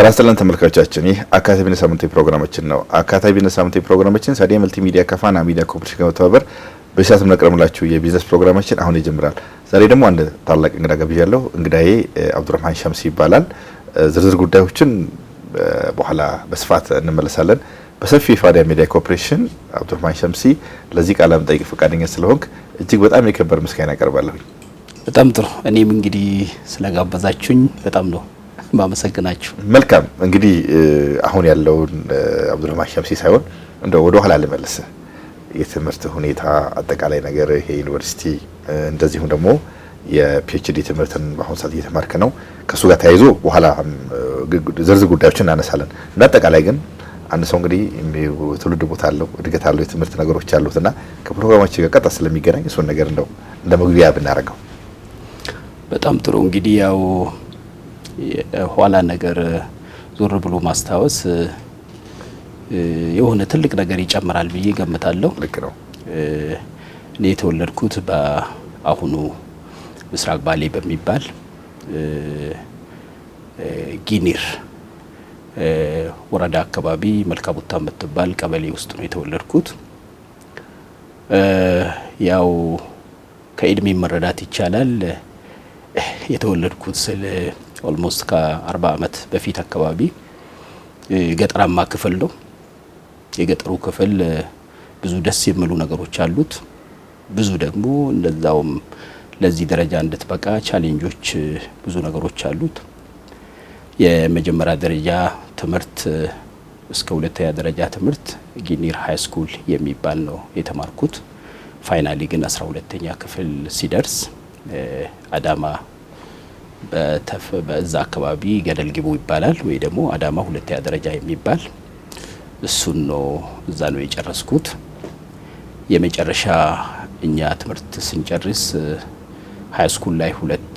ተራስተለን ተመልካቾቻችን ይህ አካታቢ ቢዝነስ ሳምንታዊ ፕሮግራማችን ነው። አካታቢ ቢዝነስ ሳምንታዊ ፕሮግራማችን ሳዲያ መልቲ ሚዲያ ከፋና ሚዲያ ኮርፖሬሽን ጋር በመተባበር በሰዓት መቅረምላችሁ የቢዝነስ ፕሮግራማችን አሁን ይጀምራል። ዛሬ ደግሞ አንድ ታላቅ እንግዳ ጋብዣለሁ። እንግዳዬ አብዱራህማን ሸምሲ ይባላል። ዝርዝር ጉዳዮችን በኋላ በስፋት እንመለሳለን። በሰፊ ፋዲያ ሚዲያ ኮርፖሬሽን አብዱራህማን ሸምሲ ለዚህ ቃለ መጠይቅ ፈቃደኛ ስለሆንክ እጅግ በጣም የከበረ ምስጋና ያቀርባለሁ። በጣም ጥሩ። እኔም እንግዲህ ስለጋበዛችሁኝ በጣም ነው ማመሰግናችሁ። መልካም እንግዲህ አሁን ያለውን አብዱራህማን ሸምሲ ሳይሆን እንደው ወደ ኋላ ልመልስ። የትምህርት ሁኔታ አጠቃላይ ነገር ይሄ ዩኒቨርሲቲ እንደዚሁም ደግሞ የፒኤችዲ ትምህርትን በአሁን ሰዓት እየተማርክ ነው። ከሱ ጋር ተያይዞ በኋላ ዝርዝር ጉዳዮችን እናነሳለን። እንዳጠቃላይ ግን አንድ ሰው እንግዲህ ትውልድ ቦታ አለው፣ እድገት አለው፣ የትምህርት ነገሮች አሉትና ከፕሮግራማችን ጋር ቀጥታ ስለሚገናኝ እሱን ነገር እንደው እንደ መግቢያ ብናደርገው በጣም ጥሩ። እንግዲህ ያው ኋላ ነገር ዞር ብሎ ማስታወስ የሆነ ትልቅ ነገር ይጨምራል ብዬ ገምታለሁ። ልክ ነው። እኔ የተወለድኩት በአሁኑ ምስራቅ ባሌ በሚባል ጊኒር ወረዳ አካባቢ መልካቡታ የምትባል ቀበሌ ውስጥ ነው የተወለድኩት። ያው ከእድሜ መረዳት ይቻላል የተወለድኩት ስለ ኦልሞስት ከ40 አመት በፊት አካባቢ ገጠራማ ክፍል ነው። የገጠሩ ክፍል ብዙ ደስ የሚሉ ነገሮች አሉት፣ ብዙ ደግሞ እንደዛውም ለዚህ ደረጃ እንድትበቃ ቻሌንጆች ብዙ ነገሮች አሉት። የመጀመሪያ ደረጃ ትምህርት እስከ ሁለተኛ ደረጃ ትምህርት ጊኒር ሃይ ስኩል የሚባል ነው የተማርኩት። ፋይናሊ ግን 12ኛ ክፍል ሲደርስ አዳማ በዛ አካባቢ ገደል ግቡ ይባላል ወይ ደግሞ አዳማ ሁለተኛ ደረጃ የሚባል እሱን ነው እዛ ነው የጨረስኩት። የመጨረሻ እኛ ትምህርት ስንጨርስ ሃይ ስኩል ላይ ሁለት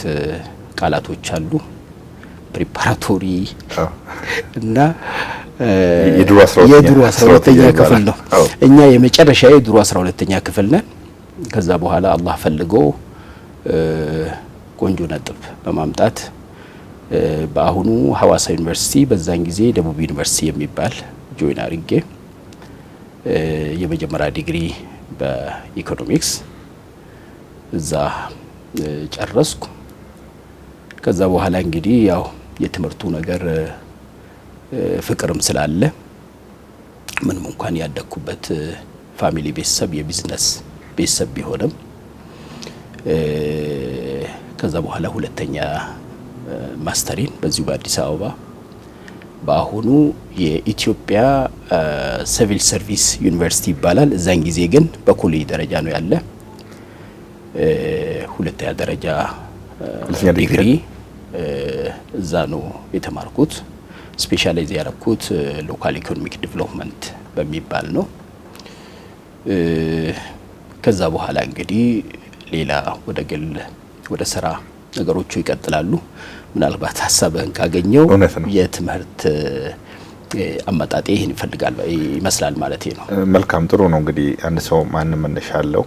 ቃላቶች አሉ፣ ፕሪፓራቶሪ እና የድሮ 12ኛ ክፍል ነው። እኛ የመጨረሻ የድሮ 12ኛ ክፍል ነን። ከዛ በኋላ አላህ ፈልጎ ቆንጆ ነጥብ በማምጣት በአሁኑ ሐዋሳ ዩኒቨርሲቲ በዛን ጊዜ ደቡብ ዩኒቨርሲቲ የሚባል ጆይን አድርጌ የመጀመሪያ ዲግሪ በኢኮኖሚክስ እዛ ጨረስኩ። ከዛ በኋላ እንግዲህ ያው የትምህርቱ ነገር ፍቅርም ስላለ ምንም እንኳን ያደኩበት ፋሚሊ ቤተሰብ የቢዝነስ ቤተሰብ ቢሆንም ከዛ በኋላ ሁለተኛ ማስተሪን በዚሁ በአዲስ አበባ በአሁኑ የኢትዮጵያ ሲቪል ሰርቪስ ዩኒቨርሲቲ ይባላል። እዛን ጊዜ ግን በኮሌጅ ደረጃ ነው ያለ። ሁለተኛ ደረጃ ዲግሪ እዛ ነው የተማርኩት። ስፔሻላይዝ ያደረኩት ሎካል ኢኮኖሚክ ዲቨሎፕመንት በሚባል ነው። ከዛ በኋላ እንግዲህ ሌላ ወደ ግል ወደ ስራ ነገሮቹ ይቀጥላሉ። ምናልባት ሀሳብህን ካገኘው የትምህርት አመጣጤ ይሄን ይፈልጋል ይመስላል ማለት ነው። መልካም ጥሩ ነው። እንግዲህ አንድ ሰው ማንም መነሻ አለው፣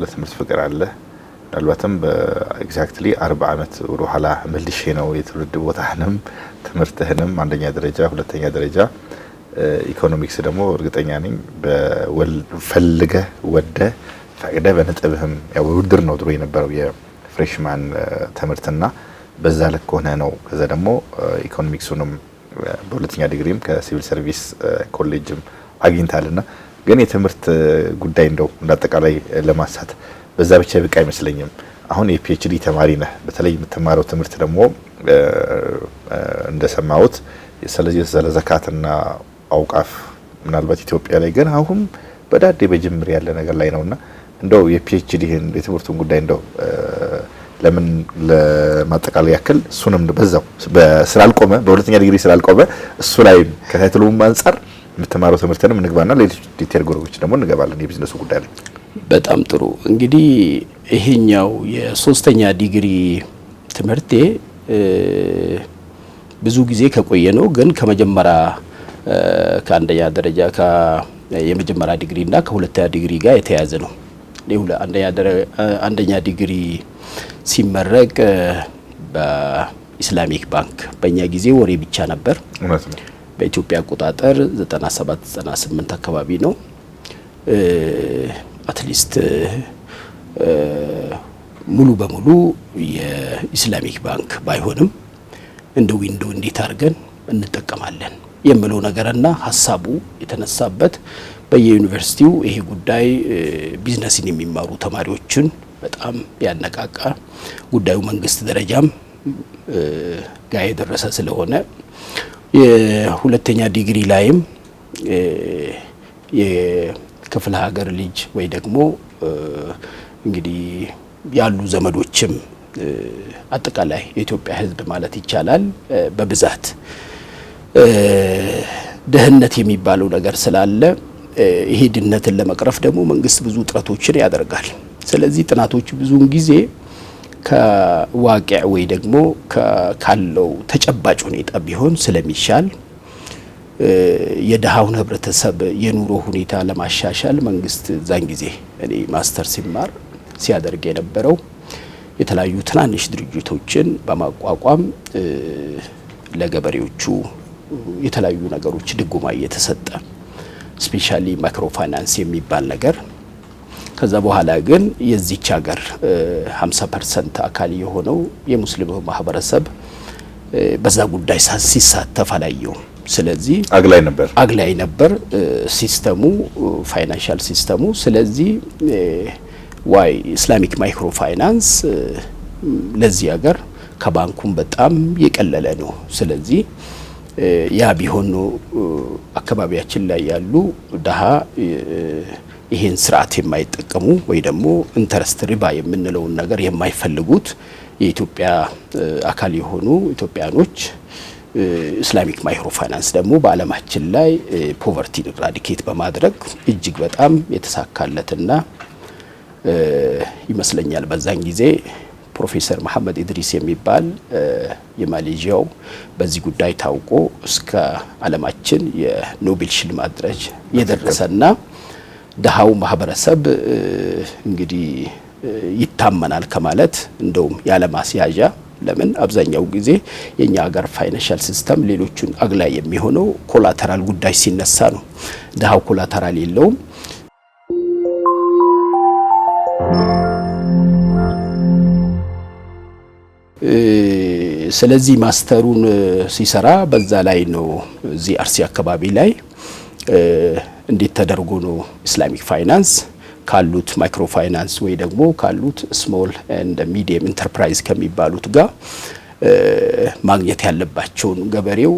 ለትምህርት ፍቅር አለ። ምናልባትም በኤግዛክትሊ 40 አመት ወደ ኋላ መልሼ ነው የትውልድ ቦታህንም ትምህርትህንም አንደኛ ደረጃ ሁለተኛ ደረጃ ኢኮኖሚክስ ደግሞ እርግጠኛ ነኝ ፈልገህ ወደህ ፈቅደህ በነጥብህም ያው ውድድር ነው ድሮ የነበረው የፍሬሽማን ትምህርትና በዛ ልክ ሆነ ነው። ከዛ ደግሞ ኢኮኖሚክሱንም በሁለተኛ ዲግሪም ከሲቪል ሰርቪስ ኮሌጅም አግኝታልና ግን የትምህርት ጉዳይ እንደው እንዳጠቃላይ ለማንሳት በዛ ብቻ ይበቃ አይመስለኝም። አሁን የፒኤችዲ ተማሪ ነህ። በተለይ የምትማረው ትምህርት ደግሞ እንደሰማሁት ስለዚህ ስለ ዘካትና አውቃፍ ምናልባት ኢትዮጵያ ላይ ግን አሁን በዳዴ በጅምር ያለ ነገር ላይ ነውና እንደው የፒኤችዲህን የትምህርቱን ጉዳይ እንደው ለምን ለማጠቃለያ ያክል እሱንም በዛው በስላልቆመ በሁለተኛ ዲግሪ ስላልቆመ እሱ ላይ ከታይትሉም አንፃር የምትማረው ትምህርትንም እንግባና ሌሎች ዲቴል ጉዳዮች ደግሞ እንገባለን የቢዝነሱ ጉዳይ ላይ። በጣም ጥሩ። እንግዲህ ይሄኛው የሶስተኛ ዲግሪ ትምህርቴ ብዙ ጊዜ ከቆየ ነው፣ ግን ከመጀመሪያ ከአንደኛ ደረጃ የመጀመሪያ ዲግሪ እና ከሁለተኛ ዲግሪ ጋር የተያያዘ ነው። አንደኛ ዲግሪ ሲመረቅ ኢስላሚክ ባንክ በእኛ ጊዜ ወሬ ብቻ ነበር። በኢትዮጵያ አቆጣጠር 97 98 አካባቢ ነው። አትሊስት ሙሉ በሙሉ የኢስላሚክ ባንክ ባይሆንም እንደ ዊንዶ እንዴት አድርገን እንጠቀማለን የሚለው ነገርና ሀሳቡ የተነሳበት በየዩኒቨርሲቲው ይሄ ጉዳይ ቢዝነስን የሚማሩ ተማሪዎችን በጣም ያነቃቃ ጉዳዩ መንግስት ደረጃም ጋር የደረሰ ስለሆነ የሁለተኛ ዲግሪ ላይም የክፍለ ሀገር ልጅ ወይ ደግሞ እንግዲህ ያሉ ዘመዶችም አጠቃላይ የኢትዮጵያ ሕዝብ ማለት ይቻላል በብዛት ድህነት የሚባለው ነገር ስላለ ይሄ ድህነትን ለመቅረፍ ደግሞ መንግስት ብዙ ጥረቶችን ያደርጋል። ስለዚህ ጥናቶች ብዙውን ጊዜ ከዋቂዕ ወይ ደግሞ ካለው ተጨባጭ ሁኔታ ቢሆን ስለሚሻል የደሃውን ህብረተሰብ የኑሮ ሁኔታ ለማሻሻል መንግስት ዛን ጊዜ እኔ ማስተር ሲማር ሲያደርግ የነበረው የተለያዩ ትናንሽ ድርጅቶችን በማቋቋም ለገበሬዎቹ የተለያዩ ነገሮች ድጎማ እየተሰጠ ስፔሻሊ ማይክሮ ፋይናንስ የሚባል ነገር ከዛ በኋላ ግን የዚች ሀገር 50% አካል የሆነው የሙስሊሙ ማህበረሰብ በዛ ጉዳይ ሲሳተፍ አላየውም። ስለዚህ አግላይ ነበር ሲስተሙ ፋይናንሻል ሲስተሙ። ስለዚህ ዋይ ኢስላሚክ ማይክሮ ፋይናንስ ለዚህ ሀገር ከባንኩም በጣም የቀለለ ነው። ስለዚህ ያ ቢሆን ነው አካባቢያችን ላይ ያሉ ደሃ ይሄን ስርዓት የማይጠቀሙ ወይ ደግሞ ኢንተረስት ሪባ የምንለውን ነገር የማይፈልጉት የኢትዮጵያ አካል የሆኑ ኢትዮጵያኖች ኢስላሚክ ማይክሮ ፋይናንስ ደግሞ በዓለማችን ላይ ፖቨርቲን ራዲኬት በማድረግ እጅግ በጣም የተሳካለትና ይመስለኛል በዛን ጊዜ ፕሮፌሰር መሐመድ ኢድሪስ የሚባል የማሌዥያው በዚህ ጉዳይ ታውቆ እስከ ዓለማችን የኖቤል ሽልማት ድረስ የደረሰና ደሃው ማህበረሰብ እንግዲህ ይታመናል ከማለት እንደውም ያለ ማስያዣ ለምን አብዛኛው ጊዜ የኛ ሀገር ፋይናንሻል ሲስተም ሌሎቹን አግላይ የሚሆነው ኮላተራል ጉዳይ ሲነሳ ነው። ደሃው ኮላተራል የለውም። ስለዚህ ማስተሩን ሲሰራ በዛ ላይ ነው እዚህ አርሲ አካባቢ ላይ እንዴት ተደርጎ ነው ኢስላሚክ ፋይናንስ ካሉት ማይክሮ ፋይናንስ ወይ ደግሞ ካሉት ስሞል ኤንድ ሚዲየም ኢንተርፕራይዝ ከሚባሉት ጋር ማግኘት ያለባቸውን ገበሬው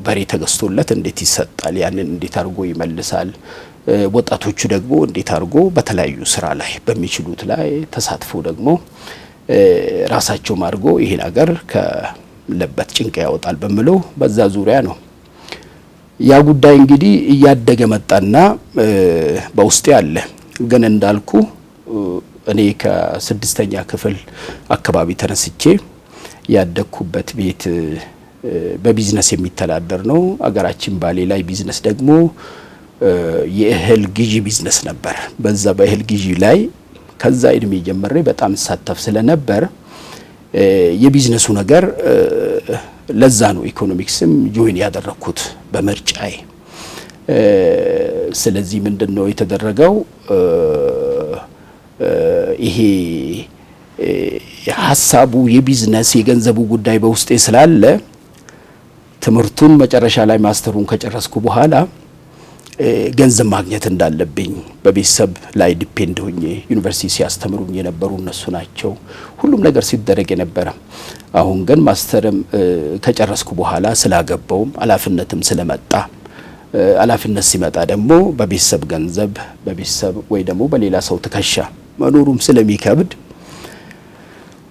በሬ ተገዝቶለት እንዴት ይሰጣል፣ ያንን እንዴት አድርጎ ይመልሳል፣ ወጣቶቹ ደግሞ እንዴት አድርጎ በተለያዩ ስራ ላይ በሚችሉት ላይ ተሳትፎ ደግሞ ራሳቸው አድርጎ ይሄን ሀገር ከለበት ጭንቅ ያወጣል በሚለው በዛ ዙሪያ ነው። ያ ጉዳይ እንግዲህ እያደገ መጣና በውስጤ አለ። ግን እንዳልኩ እኔ ከ6ኛ ክፍል አካባቢ ተነስቼ ያደኩበት ቤት በቢዝነስ የሚተዳደር ነው። አገራችን ባሌ ላይ ቢዝነስ ደግሞ የእህል ግዢ ቢዝነስ ነበር። በዛ በእህል ግዢ ላይ ከዛ እድሜ ጀምሬ በጣም ሳተፍ ስለነበር የቢዝነሱ ነገር ለዛ ነው ኢኮኖሚክስም ጆይን ያደረኩት በምርጫዬ። ስለዚህ ምንድነው የተደረገው ይሄ ሐሳቡ የቢዝነስ የገንዘቡ ጉዳይ በውስጤ ስላለ ትምህርቱን መጨረሻ ላይ ማስተሩን ከጨረስኩ በኋላ ገንዘብ ማግኘት እንዳለብኝ በቤተሰብ ላይ ዲፔንድ ሆኜ ዩኒቨርሲቲ ሲያስተምሩኝ የነበሩ እነሱ ናቸው። ሁሉም ነገር ሲደረግ የነበረ። አሁን ግን ማስተርም ከጨረስኩ በኋላ ስላገባውም ኃላፊነትም ስለመጣ ኃላፊነት ሲመጣ ደግሞ በቤተሰብ ገንዘብ በቤተሰብ ወይ ደግሞ በሌላ ሰው ትከሻ መኖሩም ስለሚከብድ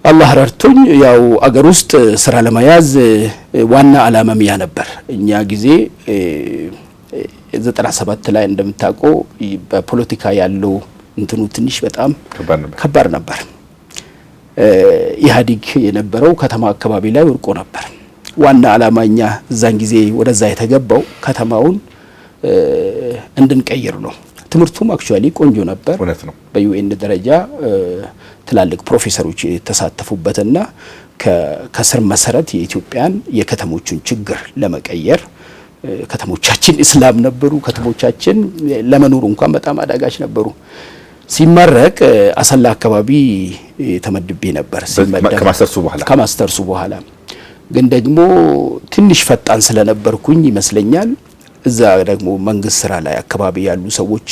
አላህ ረድቶኝ ያው አገር ውስጥ ስራ ለመያዝ ዋና ዓላማም ያ ነበር። እኛ ጊዜ 97 ላይ እንደምታውቀው በፖለቲካ ያለው እንትኑ ትንሽ በጣም ከባድ ነበር። ኢህአዴግ የነበረው ከተማ አካባቢ ላይ ወርቆ ነበር። ዋና ዓላማኛ እዛን ጊዜ ወደዛ የተገባው ከተማውን እንድንቀይር ነው። ትምህርቱም አክቹአሊ ቆንጆ ነበር። በዩኤን ደረጃ ትላልቅ ፕሮፌሰሮች የተሳተፉበትና ከስር መሰረት የኢትዮጵያን የከተሞቹን ችግር ለመቀየር ከተሞቻችን እስላም ነበሩ። ከተሞቻችን ለመኖር እንኳን በጣም አዳጋች ነበሩ። ሲመረቅ አሰላ አካባቢ ተመድቤ ነበር። ከማስተርሱ በኋላ ግን ደግሞ ትንሽ ፈጣን ስለነበርኩኝ ይመስለኛል እዛ ደግሞ መንግስት ስራ ላይ አካባቢ ያሉ ሰዎች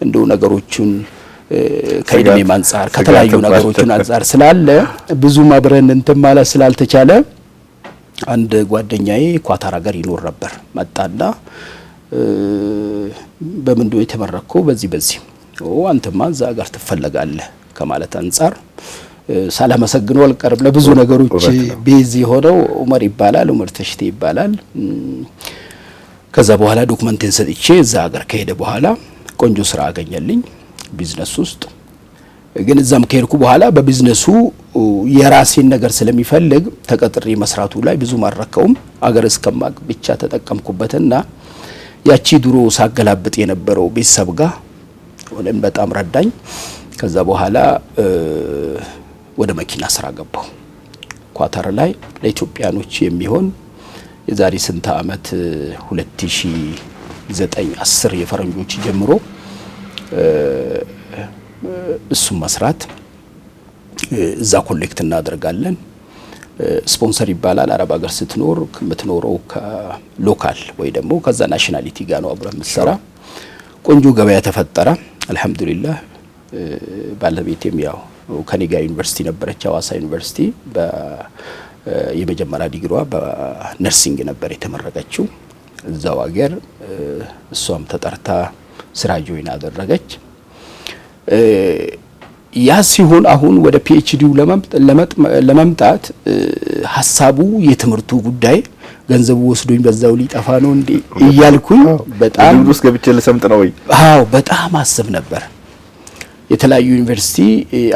እንደው ነገሮቹን ከእድሜ አንፃር ከተለያዩ ነገሮችን አንፃር ስላለ ብዙ ማብረን እንትን ማለት ስላልተቻለ አንድ ጓደኛዬ ኳታር ሀገር ይኖር ነበር። መጣና በምንድነው የተመረከው? በዚህ አንተማ እዛ ሀገር ትፈለጋለህ ከማለት አንፃር ሳላመሰግነው አልቀርም። ለብዙ ነገሮች ቤዝ የሆነው ዑመር ይባላል፣ ዑመር ተሽቴ ይባላል። ከዛ በኋላ ዶክመንቴን ሰጥቼ እዛ ሀገር ከሄደ በኋላ ቆንጆ ስራ አገኘልኝ ቢዝነስ ውስጥ። ግን እዛም ከሄድኩ በኋላ በቢዝነሱ የራሴን ነገር ስለሚፈልግ ተቀጥሬ መስራቱ ላይ ብዙ ማረከውም አገር እስከማቅ ብቻ ተጠቀምኩበትና ያቺ ድሮ ሳገላብጥ የነበረው ቤተሰብ ጋር ወለም በጣም ረዳኝ። ከዛ በኋላ ወደ መኪና ስራ ገባሁ። ኳታር ላይ ለኢትዮጵያኖች የሚሆን የዛሬ ስንት አመት 2009 10 የፈረንጆች ጀምሮ እሱም መስራት እዛ ኮሌክት እናደርጋለን። ስፖንሰር ይባላል። አረብ ሀገር ስትኖር የምትኖረው ከሎካል ወይ ደግሞ ከዛ ናሽናሊቲ ጋር ነው አብረን የምትሰራ። ቆንጆ ገበያ ተፈጠረ። አልহামዱሊላህ ባለቤቴም ያው ከኔ ጋር ዩኒቨርሲቲ ነበረች፣ ሐዋሳ ዩኒቨርሲቲ የመጀመሪያ ዲግሪዋ በነርሲንግ ነበር የተመረቀችው እዛው ሀገር። እሷም ተጠርታ ስራ ጆይን አደረገች። ያ ሲሆን አሁን ወደ ፒኤችዲው ለመምጣት ሐሳቡ የትምህርቱ ጉዳይ ገንዘቡ ወስዶኝ በዛው ሊጠፋ ነው እንዴ እያልኩኝ በጣም ውስጥ ገብቼ ለሰምጥ ነው ወይ? አዎ በጣም አስብ ነበር። የተለያዩ ዩኒቨርሲቲ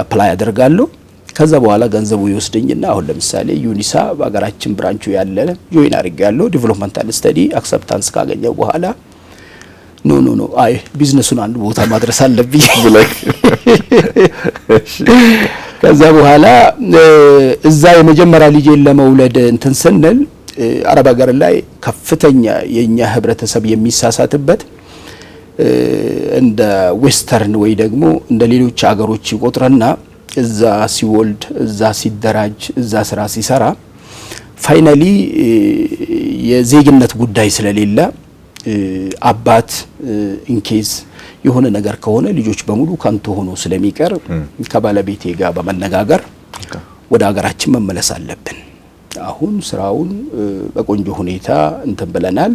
አፕላይ አደርጋለሁ። ከዛ በኋላ ገንዘቡ ይወስደኝና አሁን ለምሳሌ ዩኒሳ በአገራችን ብራንቹ ያለ ጆይን አድርጋለሁ። ዲቨሎፕመንታል ስተዲ አክሰፕታንስ ካገኘው በኋላ ኖ አይ ቢዝነሱን አንድ ቦታ ማድረስ አለብኝ ብለህ ከዛ በኋላ እዛ የመጀመሪያ ልጄን ለመውለድ እንትን ስንል አረብ ሀገር ላይ ከፍተኛ የኛ ህብረተሰብ የሚሳሳትበት እንደ ዌስተርን ወይ ደግሞ እንደ ሌሎች ሀገሮች ይቆጥረና እዛ ሲወልድ እዛ ሲደራጅ እዛ ስራ ሲሰራ ፋይናሊ የዜግነት ጉዳይ ስለሌለ አባት ኢንኬዝ የሆነ ነገር ከሆነ ልጆች በሙሉ ካንተ ሆኖ ስለሚቀር ከባለቤቴ ጋር በመነጋገር ወደ ሀገራችን መመለስ አለብን። አሁን ስራውን በቆንጆ ሁኔታ እንትን ብለናል።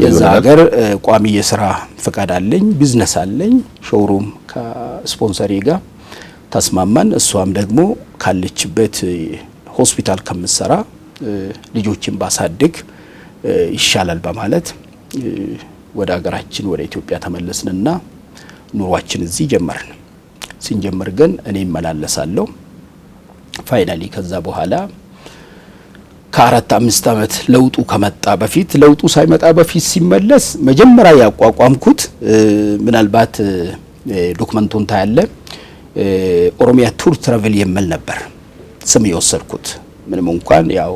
የዛ ሀገር ቋሚ የስራ ፍቃድ አለኝ፣ ቢዝነስ አለኝ፣ ሾውሩም ከስፖንሰሪ ጋር ተስማማን። እሷም ደግሞ ካለችበት ሆስፒታል ከምትሰራ ልጆችን ባሳድግ ይሻላል በማለት ወደ ሀገራችን ወደ ኢትዮጵያ ተመለስንና ኑሯችን እዚህ ጀመርን። ሲንጀምር ግን እኔ እመላለሳለሁ። ፋይናሊ ከዛ በኋላ ከ4-5 አመት ለውጡ ከመጣ በፊት ለውጡ ሳይመጣ በፊት ሲመለስ መጀመሪያ ያቋቋምኩት ምናልባት ዶክመንቱን ታያለ ኦሮሚያ ቱር ትራቨል የሚል ነበር ስም የወሰድኩት። ምንም እንኳን ያው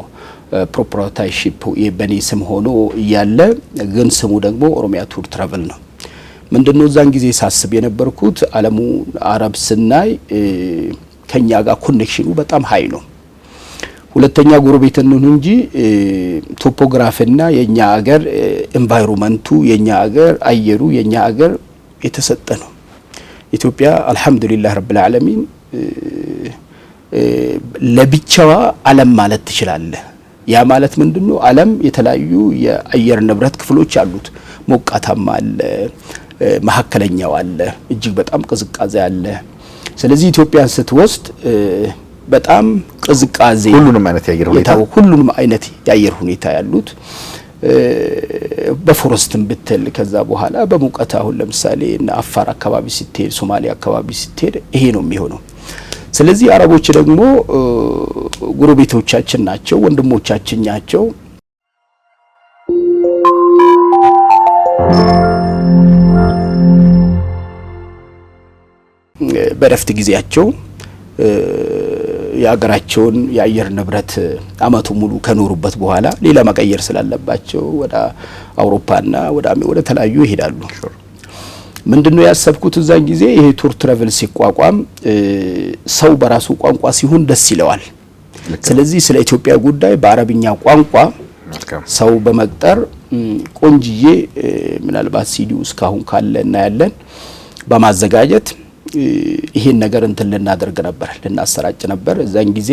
ፕሮፕራይተርሺፕ በኔ ስም ሆኖ እያለ ግን ስሙ ደግሞ ኦሮሚያ ቱር ትራቨል ነው። ምንድነው እዛን ጊዜ ሳስብ የነበርኩት ዓለሙ አረብ ስናይ ከኛ ጋር ኮኔክሽኑ በጣም ሃይ ነው። ሁለተኛ ጎረቤት ነው እንጂ ቶፖግራፊና የኛ ሀገር ኤንቫይሮንመንቱ የኛ ሀገር አየሩ የኛ ሀገር የተሰጠ ነው። ኢትዮጵያ አልহামዱሊላህ ረብል ዓለሚን ለብቻዋ ዓለም ማለት ትችላለህ። ያ ማለት ምንድነው? ዓለም የተለያዩ የአየር ንብረት ክፍሎች አሉት። ሞቃታማ አለ፣ መሐከለኛው አለ፣ እጅግ በጣም ቅዝቃዜ አለ። ስለዚህ ኢትዮጵያን ስትወስድ በጣም ቅዝቃዜ ሁሉንም አይነት የአየር ሁኔታ ያሉት በፎረስትም ብትል ከዛ በኋላ በሙቀት አሁን ለምሳሌ እና አፋር አካባቢ ስትሄድ ሶማሊያ አካባቢ ስትሄድ ይሄ ነው የሚሆነው። ስለዚህ አረቦች ደግሞ ጎረቤቶቻችን ናቸው፣ ወንድሞቻችን ናቸው። በረፍት ጊዜያቸው የአገራቸውን የአየር ንብረት አመቱ ሙሉ ከኖሩበት በኋላ ሌላ መቀየር ስላለባቸው ወደ አውሮፓና ወደ ተለያዩ ይሄዳሉ። ምንድነው ያሰብኩት እዛን ጊዜ ይሄ ቱር ትራቨል ሲቋቋም ሰው በራሱ ቋንቋ ሲሆን ደስ ይለዋል። ስለዚህ ስለ ኢትዮጵያ ጉዳይ በአረብኛ ቋንቋ ሰው በመቅጠር ቆንጅዬ ምናልባት ሲዲው እስካሁን ካለ እና ያለን በማዘጋጀት ይሄን ነገር እንትን ልናደርግ ነበር፣ ልናሰራጭ ነበር። እዛን ጊዜ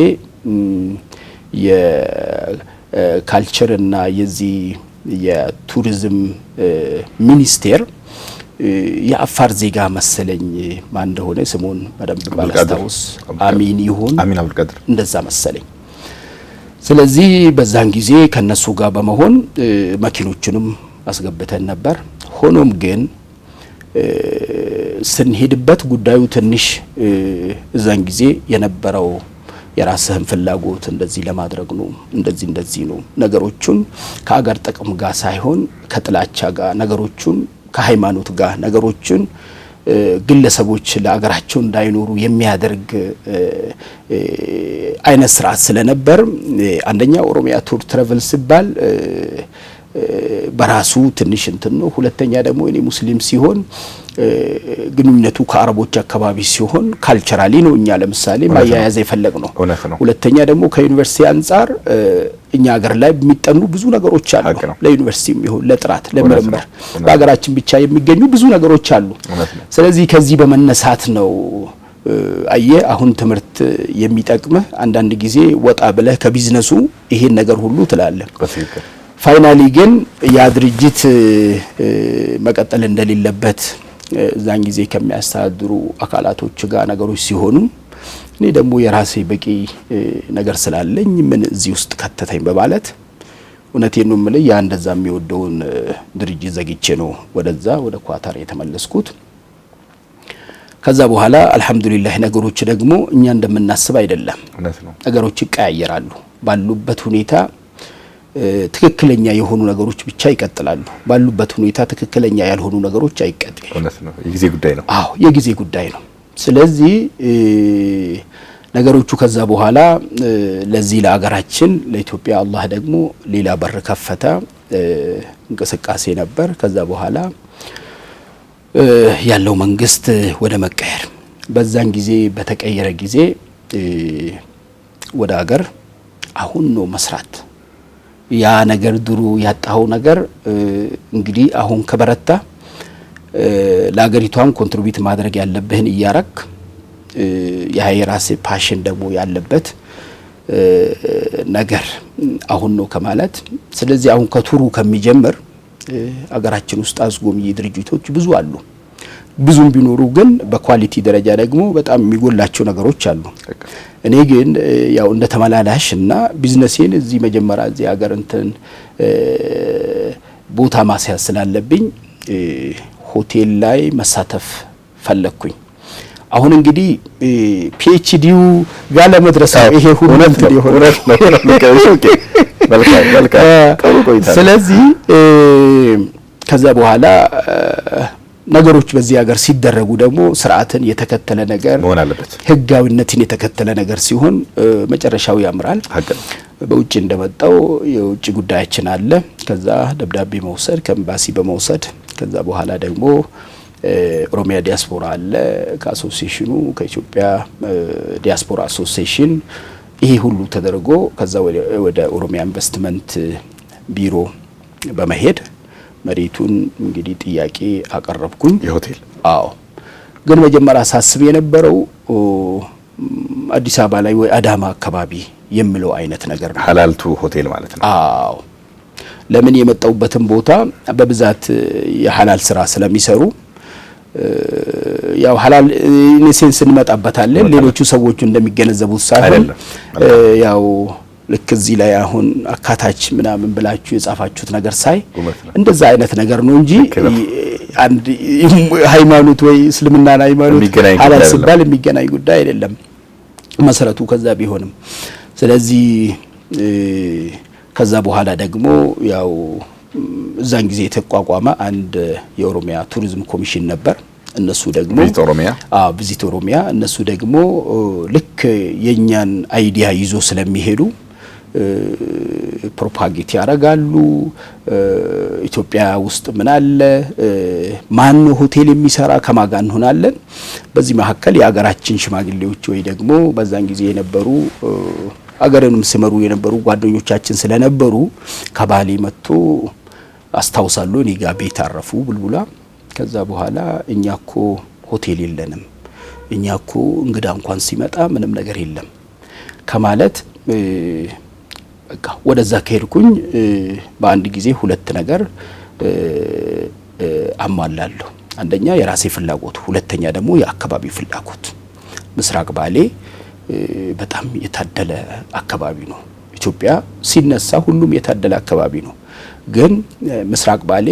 የካልቸር እና የዚህ የቱሪዝም ሚኒስቴር የአፋር ዜጋ መሰለኝ ማን እንደሆነ ስሙን በደንብ ባላስታውስ አሚን ይሁን አሚን አብዱልቃድር እንደዛ መሰለኝ። ስለዚህ በዛን ጊዜ ከነሱ ጋር በመሆን መኪኖቹንም አስገብተን ነበር። ሆኖም ግን ስንሄድበት ጉዳዩ ትንሽ እዛን ጊዜ የነበረው የራስህን ፍላጎት እንደዚህ ለማድረግ ነው፣ እንደዚህ ነው ነገሮቹን ከአገር ጥቅም ጋር ሳይሆን ከጥላቻ ጋር ነገሮቹን ከሃይማኖት ጋር ነገሮችን ግለሰቦች ለአገራቸው እንዳይኖሩ የሚያደርግ አይነት ስርዓት ስለነበር አንደኛ ኦሮሚያ ቱር ትራቨል ሲባል በራሱ ትንሽ እንትን ነው። ሁለተኛ ደግሞ እኔ ሙስሊም ሲሆን ግንኙነቱ ከአረቦች አካባቢ ሲሆን ካልቸራሊ ነው እኛ ለምሳሌ ማያያዝ የፈለግ ነው። ሁለተኛ ደግሞ ከዩኒቨርሲቲ አንፃር እኛ ሀገር ላይ የሚጠኑ ብዙ ነገሮች አሉ። ለዩኒቨርሲቲም ይሁን ለጥራት ለምርምር በሀገራችን ብቻ የሚገኙ ብዙ ነገሮች አሉ። ስለዚህ ከዚህ በመነሳት ነው አሁን ትምህርት የሚጠቅምህ አንዳንድ ጊዜ ወጣ ብለህ ከቢዝነሱ ይሄን ነገር ሁሉ ትላለህ። ፋይናሊ ግን ያ ድርጅት መቀጠል እንደሌለበት እዛን ጊዜ ከሚያስተዳድሩ አካላቶች ጋር ነገሮች ሲሆኑ እኔ ደግሞ የራሴ በቂ ነገር ስላለኝ ምን እዚህ ውስጥ ከተተኝ በማለት እውነቴን ነው የምልህ ያ እንደዛ የሚወደውን ድርጅት ዘግቼ ነው ወደ ኳታር የተመለስኩት። ከዛ በኋላ አልহামዱሊላህ ነገሮች ደግሞ እኛ እንደምናስብ አይደለም። ነገሮች ይቀያየራሉ። ባሉበት ሁኔታ ትክክለኛ የሆኑ ነገሮች ብቻ ይቀጥላሉ። ባሉበት ሁኔታ ትክክለኛ ያልሆኑ ነገሮች አይቀጥሉም። እውነት ነው። የጊዜ ጉዳይ ነው። አዎ የጊዜ ጉዳይ ነው። ስለዚህ ነገሮቹ ከዛ በኋላ ለዚህ ለአገራችን ለኢትዮጵያ አላህ ደግሞ ሌላ በር ከፈተ እንቅስቃሴ ነበር። ከዛ በኋላ ያለው መንግስት ወደ መቀየር በዛን ጊዜ በተቀየረ ጊዜ ወደ አገር አሁን ነው መስራት ያ ነገር ድሮ ያጣው ነገር እንግዲህ አሁን ከበረታ ለአገሪቷም ኮንትሪቢዩት ማድረግ ያለብህን እያረክ የራስ ፓሽን ደግሞ ያለበት ነገር አሁን ነው ከማለት ስለዚህ አሁን ከቱሩ ከሚጀምር አገራችን ውስጥ አስጎብኚ ድርጅቶች ብዙ አሉ። ብዙም ቢኖሩ ግን በኳሊቲ ደረጃ ደግሞ በጣም የሚጎላቸው ነገሮች አሉ። እኔ ግን ያው እንደ ተመላላሽ እና ቢዝነሴን እዚህ መጀመሪያ እዚህ ሀገር እንትን ቦታ ማስያዝ ስላለብኝ ሆቴል ላይ መሳተፍ ፈለኩኝ። አሁን እንግዲህ ፒኤችዲው ጋር ለመድረስ ይሄ ሁሉ እንትን ይሆናል። ስለዚህ ከዛ በኋላ ነገሮች በዚህ ሀገር ሲደረጉ ደግሞ ስርዓትን የተከተለ ነገር መሆን አለበት። ህጋዊነትን የተከተለ ነገር ሲሆን መጨረሻው ያምራል። በውጭ እንደመጣው የውጭ ጉዳያችን አለ። ከዛ ደብዳቤ መውሰድ ከኤምባሲ በመውሰድ ከዛ በኋላ ደግሞ ኦሮሚያ ዲያስፖራ አለ ከአሶሲዬሽኑ ከኢትዮጵያ ዲያስፖራ አሶሲዬሽን ይሄ ሁሉ ተደርጎ ከዛ ወደ ኦሮሚያ ኢንቨስትመንት ቢሮ በመሄድ መሬቱን እንግዲህ ጥያቄ አቀረብኩኝ የሆቴል። አዎ ግን መጀመሪያ ሳስብ የነበረው አዲስ አበባ ላይ ወይ አዳማ አካባቢ የሚለው አይነት ነገር ነው። ሐላልቱ ሆቴል ማለት ነው። አዎ ለምን የመጣውበትን ቦታ በብዛት የሐላል ስራ ስለሚሰሩ ያው ሐላል ኢንሴንስ እንመጣበታለን። ሌሎቹ ሰዎች እንደሚገነዘቡት ሳይሆን ያው ልክ እዚህ ላይ አሁን አካታች ምናምን ብላችሁ የጻፋችሁት ነገር ሳይ እንደዛ አይነት ነገር ነው እንጂ አንድ ሃይማኖት ወይ እስልምና ሃይማኖት ሐላል ሲባል የሚገናኝ ጉዳይ አይደለም መሰረቱ ከዛ ቢሆንም። ስለዚህ ከዛ በኋላ ደግሞ ያው እዛን ጊዜ የተቋቋመ አንድ የኦሮሚያ ቱሪዝም ኮሚሽን ነበር። እነሱ ደግሞ ቪዚት ኦሮሚያ እነሱ ደግሞ ልክ የኛን አይዲያ ይዞ ስለሚሄዱ ፕሮፓጌት ያረጋሉ። ኢትዮጵያ ውስጥ ምን አለ ማን ሆቴል የሚሰራ ከማጋ እንሆናለን። በዚህ መካከል የሀገራችን ሽማግሌዎች ወይ ደግሞ በዛን ጊዜ የነበሩ አገርንም ሲመሩ የነበሩ ጓደኞቻችን ስለነበሩ ከባሌ መጥቶ አስታውሳለሁ እኔ ጋር ቤት አረፉ ቡልቡላ። ከዛ በኋላ እኛኮ ሆቴል የለንም፣ እኛኮ እንግዳ እንኳን ሲመጣ ምንም ነገር የለም ከማለት በቃ ወደዛ ከሄድኩኝ በአንድ ጊዜ ሁለት ነገር አሟላለሁ። አንደኛ የራሴ ፍላጎት፣ ሁለተኛ ደግሞ የአካባቢው ፍላጎት። ምስራቅ ባሌ በጣም የታደለ አካባቢ ነው። ኢትዮጵያ ሲነሳ ሁሉም የታደለ አካባቢ ነው። ግን ምስራቅ ባሌ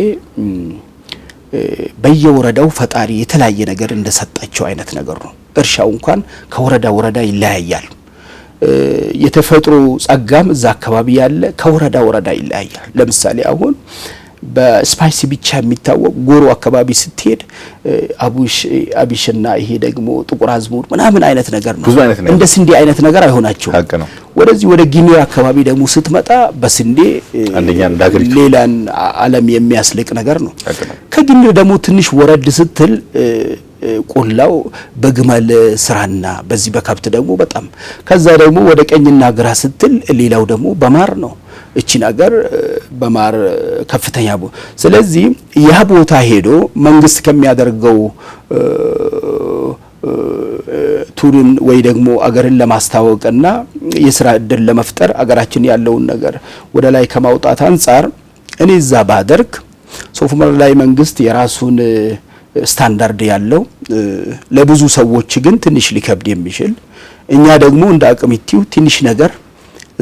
በየወረዳው ፈጣሪ የተለያየ ነገር እንደሰጣቸው አይነት ነገር ነው። እርሻው እንኳን ከወረዳ ወረዳ ይለያያል። የተፈጥሮ ጸጋም እዛ አካባቢ ያለ ከወረዳ ወረዳ ይለያያል። ለምሳሌ አሁን በስፓይሲ ብቻ የሚታወቅ ጎሮ አካባቢ ስትሄድ አቢሽና ይሄ ደግሞ ጥቁር አዝሙድ ምናምን አይነት ነገር ነው። እንደ ስንዴ አይነት ነገር አይሆናቸው። ወደዚህ ወደ ጊኒ አካባቢ ደግሞ ስትመጣ በስንዴ ሌላን ዓለም የሚያስልቅ ነገር ነው። ከጊኒ ደግሞ ትንሽ ወረድ ስትል ቆላው በግመል ስራና በዚህ በከብት ደግሞ በጣም ከዛ ደግሞ ወደ ቀኝና ግራ ስትል ሌላው ደግሞ በማር ነው። እቺ ነገር በማር ከፍተኛ ስለዚህ ያ ቦታ ሄዶ መንግስት ከሚያደርገው ቱርን ወይ ደግሞ አገርን ለማስተዋወቅና የሥራ እድል ለመፍጠር አገራችን ያለውን ነገር ወደ ላይ ከማውጣት አንፃር እኔ እዛ ባደርግ ሶፍ ዑመር ላይ መንግስት የራሱን ስታንዳርድ ያለው ለብዙ ሰዎች ግን ትንሽ ሊከብድ የሚችል እኛ ደግሞ እንደ አቅሚቲው ትንሽ ነገር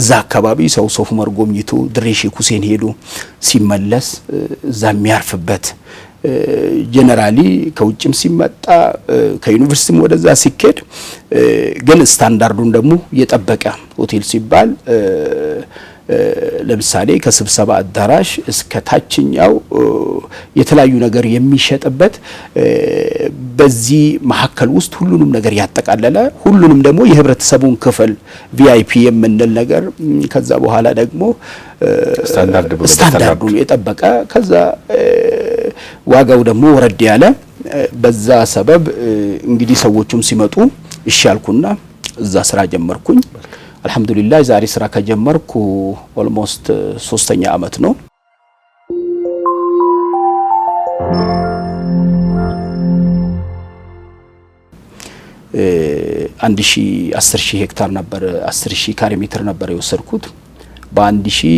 እዛ አካባቢ ሰው ሶፍ ዑመር ጎብኝቶ ድሬ ሼክ ሁሴን ሄዶ ሲመለስ እዛ የሚያርፍበት ጀነራሊ ከውጭም ሲመጣ ከዩኒቨርሲቲም ወደዛ ሲኬድ ግን ስታንዳርዱን ደግሞ የጠበቀ ሆቴል ሲባል ለምሳሌ ከስብሰባ አዳራሽ እስከ ታችኛው የተለያዩ ነገር የሚሸጥበት በዚህ መሐከል ውስጥ ሁሉንም ነገር ያጠቃለለ ሁሉንም ደግሞ የህብረተሰቡን ክፍል ቪአይፒ የምንል ነገር ከዛ በኋላ ደግሞ ስታንዳርዱን የጠበቀ ከዛ ዋጋው ደግሞ ወረድ ያለ በዛ ሰበብ እንግዲህ ሰዎችም ሲመጡ እሺ ያልኩና እዛ ስራ ጀመርኩኝ። አልহামዱሊላህ ዛሬ ስራ ከጀመርኩ ኦልሞስት 3ኛ አመት ነው። 10,000 ሄክታር ነበር 10,000 ካሬ ሜትር ነበር የወሰድኩት በ1000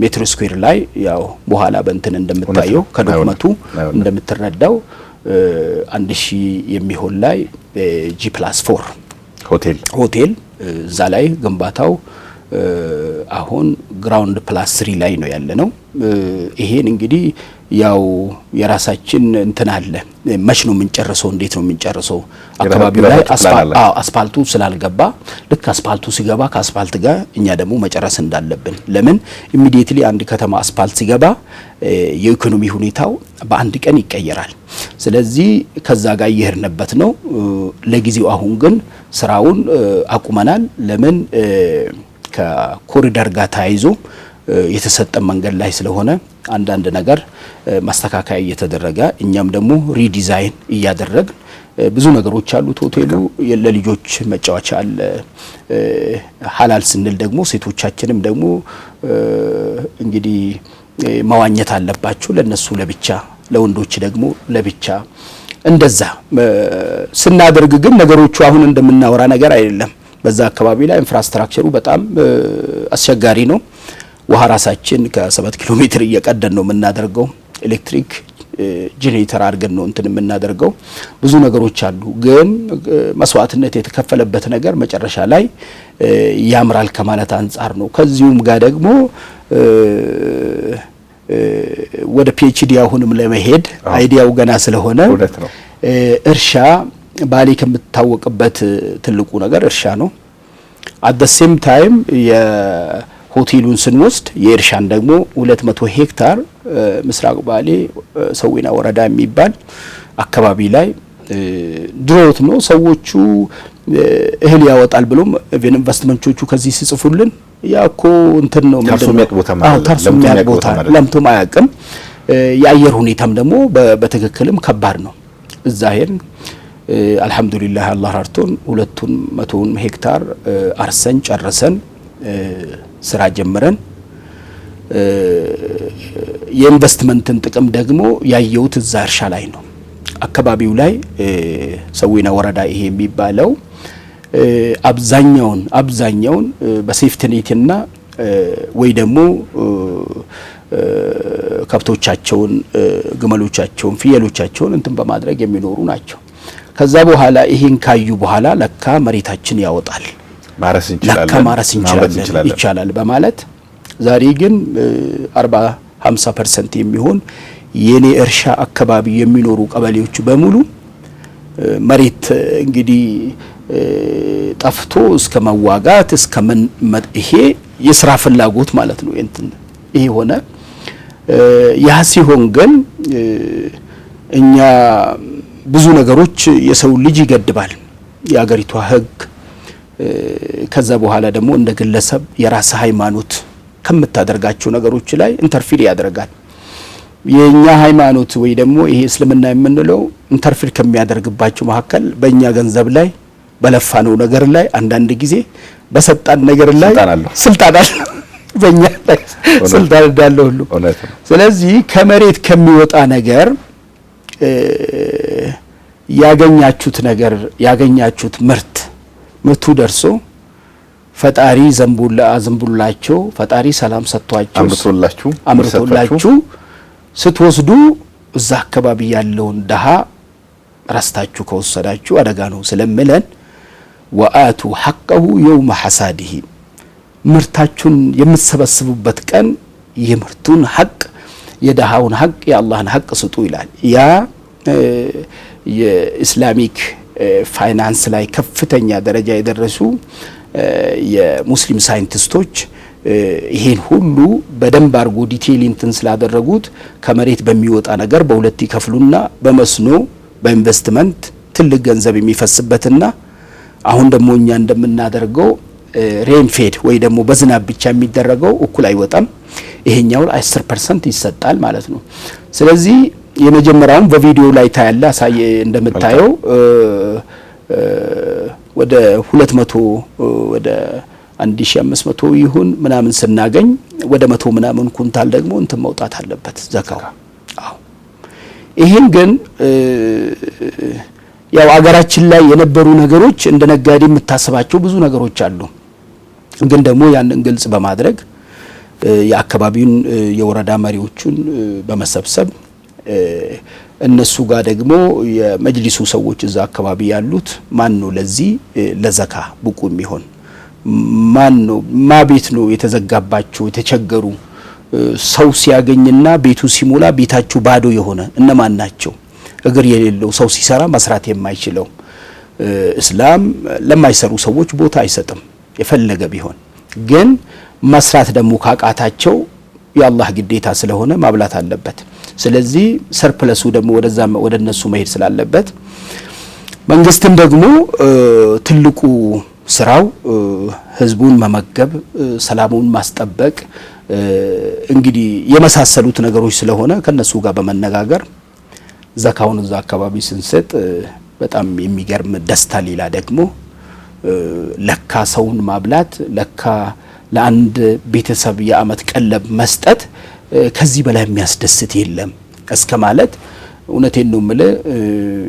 ሜትር ስኩዌር ላይ ያው በኋላ በእንትን እንደምታየው ከዶክመንቱ እንደምትረዳው 1000 የሚሆን ላይ G+4 ሆቴል እዛ ላይ ግንባታው አሁን ግራውንድ ፕላስ 3 ላይ ነው ያለነው። ይሄን እንግዲህ ያው የራሳችን እንትን አለ መች ነው የምንጨርሰው እንዴት ነው የምንጨርሰው አካባቢው ላይ አስፋልቱ ስላልገባ ልክ አስፋልቱ ሲገባ ከአስፋልት ጋር እኛ ደግሞ መጨረስ እንዳለብን ለምን ኢሚዲየትሊ አንድ ከተማ አስፋልት ሲገባ የኢኮኖሚ ሁኔታው በአንድ ቀን ይቀየራል። ስለዚህ ከዛ ጋር እየሄድንበት ነው ለጊዜው። አሁን ግን ስራውን አቁመናል። ለምን ከኮሪደር ጋር ተያይዞ የተሰጠ መንገድ ላይ ስለሆነ አንዳንድ ነገር ማስተካከያ እየተደረገ እኛም ደግሞ ሪዲዛይን እያደረግን ብዙ ነገሮች አሉት። ሆቴሉ ለልጆች መጫወቻ አለ። ሐላል ስንል ደግሞ ሴቶቻችንም ደግሞ እንግዲህ መዋኘት አለባቸው። ለነሱ ለብቻ ለወንዶች ደግሞ ለብቻ እንደዛ ስናደርግ ግን ነገሮቹ አሁን እንደምናወራ ነገር አይደለም። በዛ አካባቢ ላይ ኢንፍራስትራክቸሩ በጣም አስቸጋሪ ነው። ውሃ ራሳችን ከ7 ኪሎ ሜትር እየቀደን ነው የምናደርገው። ኤሌክትሪክ ጄኔሬተር አድርገን ነው እንትን የምናደርገው። ብዙ ነገሮች አሉ። ግን መስዋዕትነት የተከፈለበት ነገር መጨረሻ ላይ ያምራል ከማለት አንፃር ነው። ከዚሁም ጋር ደግሞ ወደ ፒኤችዲ አሁንም ለመሄድ አይዲያው ገና ስለሆነ እርሻ ባሌ ከምታወቅበት ትልቁ ነገር እርሻ ነው። አት ዘ ሴም ታይም የሆቴሉን ስንወስድ የእርሻን ደግሞ 200 ሄክታር ምስራቅ ባሌ ሰዊና ወረዳ የሚባል አካባቢ ላይ ድሮት ነው ሰዎቹ እህል ያወጣል ብሎም ኢንቨስትመንቶቹ ከዚህ ሲጽፉልን ያኮ እንትን ነው ምንድነው ቦታ ለምቶም አያውቅም። የአየር ሁኔታም ደግሞ በትክክልም ከባድ ነው። እዛ ሄድን አልহামዱሊላህ አላህ ረድቶን 200 ሄክታር አርሰን ጨርሰን ስራ ጀምረን የኢንቨስትመንትን ጥቅም ደግሞ ያየሁት እዛ እርሻ ላይ ነው። አካባቢው ላይ ሰዊና ወረዳ ይሄ የሚባለው አብዛኛውን በሴፍቲኔትና ወይ ደግሞ ከብቶቻቸውን ግመሎቻቸውን ፍየሎቻቸውን እንትን በማድረግ የሚኖሩ ናቸው። ከዛ በኋላ ይሄን ካዩ በኋላ ለካ መሬታችን ያወጣል ማረስ እንችላለን ይቻላል በማለት ዛሬ ግን 40-50% የሚሆን የኔ እርሻ አካባቢ የሚኖሩ ቀበሌዎች በሙሉ መሬት እንግዲህ ጠፍቶ እስከ መዋጋት እስከ ይሄ የስራ ፍላጎት ማለት ነው እንትን ይሄ ሆነ። ያ ሲሆን ግን እኛ ብዙ ነገሮች የሰው ልጅ ይገድባል የአገሪቷ ህግ። ከዛ በኋላ ደግሞ እንደ ግለሰብ የራስ ሃይማኖት ከምታደርጋቸው ነገሮች ላይ ኢንተርፊር ያደርጋል። የኛ ሃይማኖት ወይ ደግሞ ይሄ እስልምና የምንለው ኢንተርፊር ከሚያደርግባቸው መካከል በእኛ ገንዘብ ላይ በለፋነው ነገር ላይ አንዳንድ ጊዜ በሰጣን ነገር ላይ ስልጣን አለ በእኛ ላይ ስልጣን እንዳለው ሁሉ። ስለዚህ ከመሬት ከሚወጣ ነገር ያገኛችሁት ምርቱ ደርሶ ፈጣሪ ዘንቡላቸው ፈጣሪ ሰላም ሰጥቷቸው አምርቶላችሁ ስትወስዱ እዛ አካባቢ ያለውን ደሃ ረስታችሁ ከወሰዳችሁ አደጋ ነው ስለምለን ወአቱ ሐቀሁ የውመ ሐሳዲሂ ምርታችሁን የምትሰበስቡበት ቀን የምርቱን ሐቅ የደሃውን ሐቅ የአላህን ሐቅ ስጡ ይላል። ያ የኢስላሚክ ፋይናንስ ላይ ከፍተኛ ደረጃ የደረሱ የሙስሊም ሳይንቲስቶች ይሄን ሁሉ በደንብ አርጎ ዲቴይል እንትን ስላደረጉት ከመሬት በሚወጣ ነገር በሁለት ይከፍሉና በመስኖ በኢንቨስትመንት ትልቅ ገንዘብ የሚፈስበትና አሁን ደግሞ እኛ እንደምናደርገው ሬንፌድ ወይ ደግሞ በዝናብ ብቻ የሚደረገው እኩል አይወጣም። ይሄኛው 10% ይሰጣል ማለት ነው። ስለዚህ የመጀመሪያውን በቪዲዮ ላይ ታያለ አሳየ እንደምታየው ወደ 200 ወደ 1500 ይሁን ምናምን ስናገኝ ወደ 100 ምናምን ኩንታል ደግሞ እንትን መውጣት አለበት ዘካው። አዎ ይሄን ግን ያው አገራችን ላይ የነበሩ ነገሮች እንደ ነጋዴ የምታስባቸው ብዙ ነገሮች አሉ። ግን ደግሞ ያንን ግልጽ በማድረግ የአካባቢውን የወረዳ መሪዎቹን በመሰብሰብ እነሱ ጋር ደግሞ የመጅሊሱ ሰዎች እዛ አካባቢ ያሉት ማን ነው ለዚህ ለዘካ ብቁ የሚሆን ማን ነው ማቤት ነው የተዘጋባቸው የተቸገሩ ሰው ሲያገኝና ቤቱ ሲሞላ ቤታቸው ባዶ የሆነ እነማን ናቸው? እግር የሌለው ሰው ሲሰራ መስራት የማይችለው እስላም ለማይሰሩ ሰዎች ቦታ አይሰጥም የፈለገ ቢሆን። ግን መስራት ደግሞ ካቃታቸው የአላህ ግዴታ ስለሆነ ማብላት አለበት። ስለዚህ ሰርፕለሱ ደግሞ ወደ እነሱ መሄድ ስላለበት መንግስትም ደግሞ ትልቁ ስራው ህዝቡን መመገብ ሰላሙን ማስጠበቅ እንግዲህ የመሳሰሉት ነገሮች ስለሆነ ከነሱ ጋር በመነጋገር ዘካውን እዛ አካባቢ ስንሰጥ በጣም የሚገርም ደስታ ሌላ ደግሞ ለካ ሰውን ማብላት ለካ ለአንድ ቤተሰብ የአመት ቀለብ መስጠት ከዚህ በላይ የሚያስደስት የለም እስከ ማለት እውነቴን ነው የምልህ።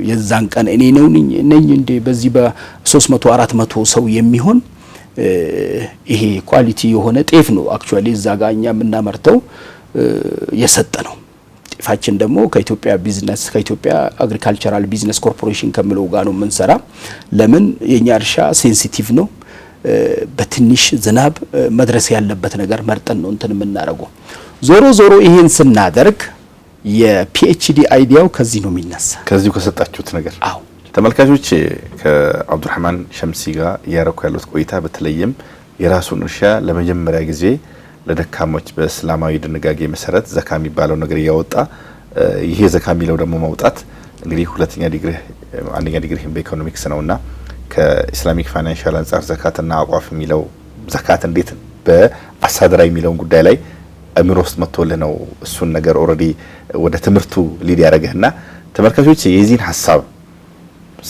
የዛን ቀን እኔ ነኝ እንዴ በዚህ በ300 400 ሰው የሚሆን ይሄ ኳሊቲ የሆነ ጤፍ ነው አክቹአሊ እዛ ጋር እኛ የምናመርተው የሰጠ ነው። ጤፋችን ደግሞ ከኢትዮጵያ አግሪካልቸራል ቢዝነስ ኮርፖሬሽን ከሚለው ጋር ነው የምንሰራ። ለምን የኛ እርሻ ሴንሲቲቭ ነው። በትንሽ ዝናብ መድረስ ያለበት ነገር መርጠን ነው እንትን የምናደርገው። ዞሮ ይሄን ስናደርግ የፒኤችዲ አይዲያው ከዚህ ነው የሚነሳ ከዚህ ከሰጣችሁት ነገር። አዎ ተመልካቾች ከአብዱራህማን ሸምሲ ጋር ያረኩ ያሉት ቆይታ በተለይም የራሱን እርሻ ለመጀመሪያ ጊዜ ለደካሞች በእስላማዊ ድንጋጌ መሰረት ዘካ የሚባለው ነገር ያወጣ ይሄ ዘካ የሚለው ደግሞ ማውጣት እንግዲህ አንደኛ ዲግሪ በኢኮኖሚክስ ነውና ከኢስላሚክ ፋይናንሻል አንጻር ዘካትና አቋፍ የሚለው ዘካት እንዴት በአሳደራዊ የሚለውን ጉዳይ ላይ አእምሮ ውስጥ መጥቶልህ ነው እሱን ነገር ኦልሬዲ ወደ ትምህርቱ ሊድ ያደረገህና ተመልካቾች የዚህን ሐሳብ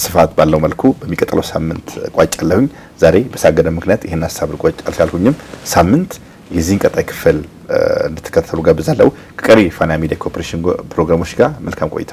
ስፋት ባለው መልኩ በሚቀጥለው ሳምንት ቋጫለሁኝ። ዛሬ በሳገደ ምክንያት ይሄን ሐሳብ ልቋጭ አልቻልኩኝም። ሳምንት የዚህን ቀጣይ ክፍል እንድትከታተሉ ጋብዛለሁ። ከቀሪ ፋና ሚዲያ ኮርፖሬሽን ፕሮግራሞች ጋር መልካም ቆይታ